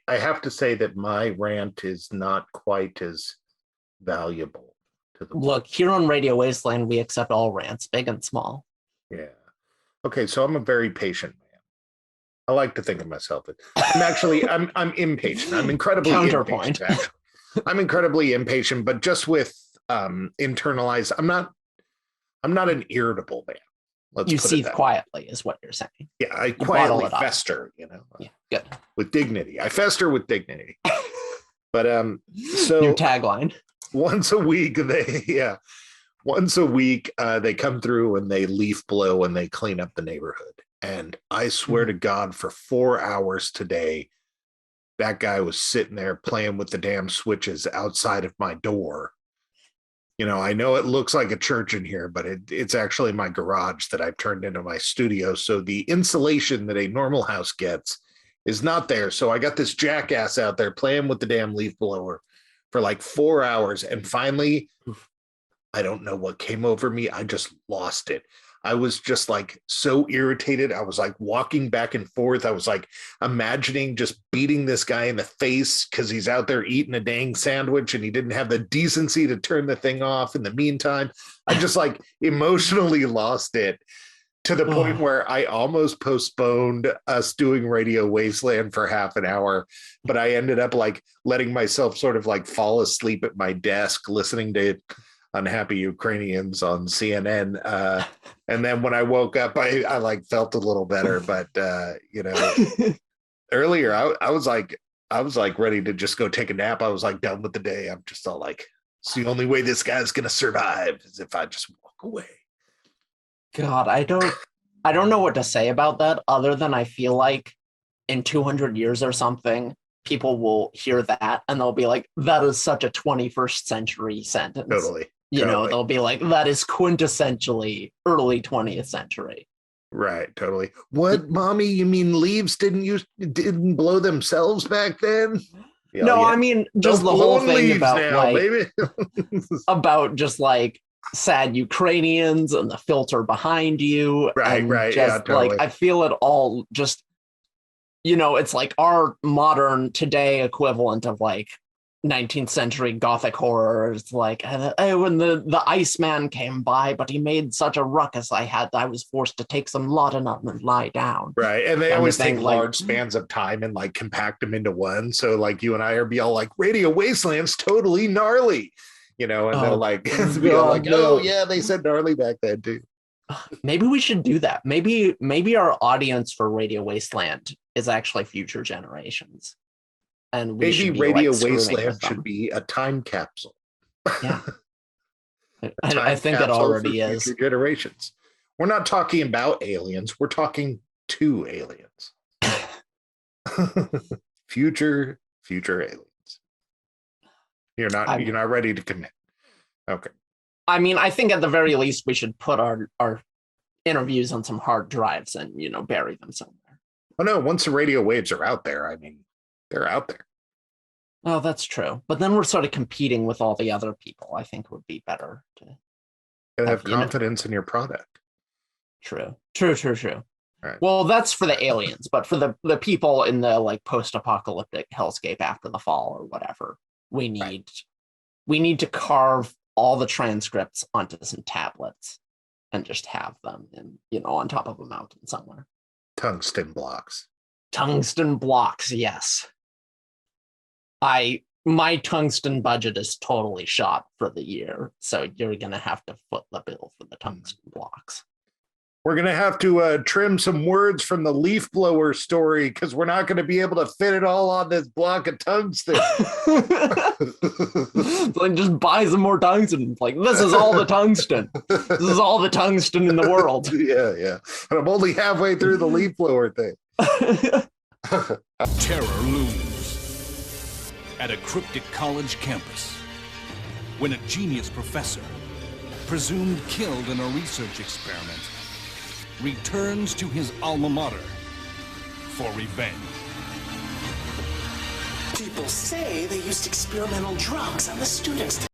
I have to say that my rant is not quite as valuable to the Look, here on Radio Wasteland, we accept all rants, big and small. Yeah. Okay, so I'm a very patient man. I like to think of myself. I'm impatient. I'm incredibly Counterpoint. impatient. Actually. I'm incredibly impatient, but just with internalized, I'm not an irritable man. You seethe quietly, is what you're saying. Yeah, I quietly fester, Yeah, good. With dignity. I fester with dignity. But so new tagline. Once a week they come through and they leaf blow and they clean up the neighborhood. And I swear to God, for 4 hours today, that guy was sitting there playing with the damn switches outside of my door. I know it looks like a church in here, but it's actually my garage that I've turned into my studio. So the insulation that a normal house gets is not there. So I got this jackass out there playing with the damn leaf blower for like 4 hours. And finally, I don't know what came over me. I just lost it. I was just like so irritated. I was like walking back and forth. I was like imagining just beating this guy in the face because he's out there eating a dang sandwich and he didn't have the decency to turn the thing off in the meantime. I just like emotionally lost it to the point where I almost postponed us doing Radio Wasteland for half an hour, but I ended up like letting myself sort of like fall asleep at my desk listening to unhappy Ukrainians on CNN. And then when I woke up, I like felt a little better, but earlier I was like ready to just go take a nap. I was like done with the day. I'm just all like, it's the only way this guy's going to survive is if I just walk away. God, I don't know what to say about that other than I feel like in 200 years or something, people will hear that and they'll be like, that is such a 21st century sentence. Totally. They'll be like, that is quintessentially early 20th century. Right, totally. What, mommy? You mean leaves didn't blow themselves back then? No, I mean just the whole thing about now, baby. about just like sad Ukrainians and the filter behind you. Right. Just, yeah, totally. like I feel it all just, it's like our modern today equivalent of like 19th century Gothic horror. It's like, when the Iceman came by, but he made such a ruckus, I was forced to take some laudanum and lie down. Right, and they always take large spans of time and like compact them into one. So like you and I be all like, Radio Wasteland's totally gnarly, and they'll like be all like, oh yeah, they said gnarly back then too. Maybe we should do that. Maybe our audience for Radio Wasteland is actually future generations. And maybe Radio Wasteland should be a time capsule. Yeah. I think it already is. Future generations. We're not talking about aliens. We're talking to aliens. future aliens. You're not ready to commit. Okay. I mean, I think at the very least we should put our interviews on some hard drives and bury them somewhere. Oh no! Once the radio waves are out there, I mean, they're out there. Oh, that's true. But then we're sort of competing with all the other people. I think it would be better to have confidence in your product. True. Right. Well, that's for the aliens, but for the people in the like post-apocalyptic hellscape after the fall or whatever, we need to carve all the transcripts onto some tablets and just have them on top of a mountain somewhere. Tungsten blocks, yes. My tungsten budget is totally shot for the year, so you're gonna have to foot the bill for the tungsten blocks. We're gonna have to trim some words from the leaf blower story because we're not gonna be able to fit it all on this block of tungsten. Like, just buy some more tungsten. Like, this is all the tungsten. This is all the tungsten in the world. Yeah. And I'm only halfway through the leaf blower thing. Terror looms at a cryptic college campus when a genius professor, presumed killed in a research experiment, returns to his alma mater for revenge. People say they used experimental drugs on the students to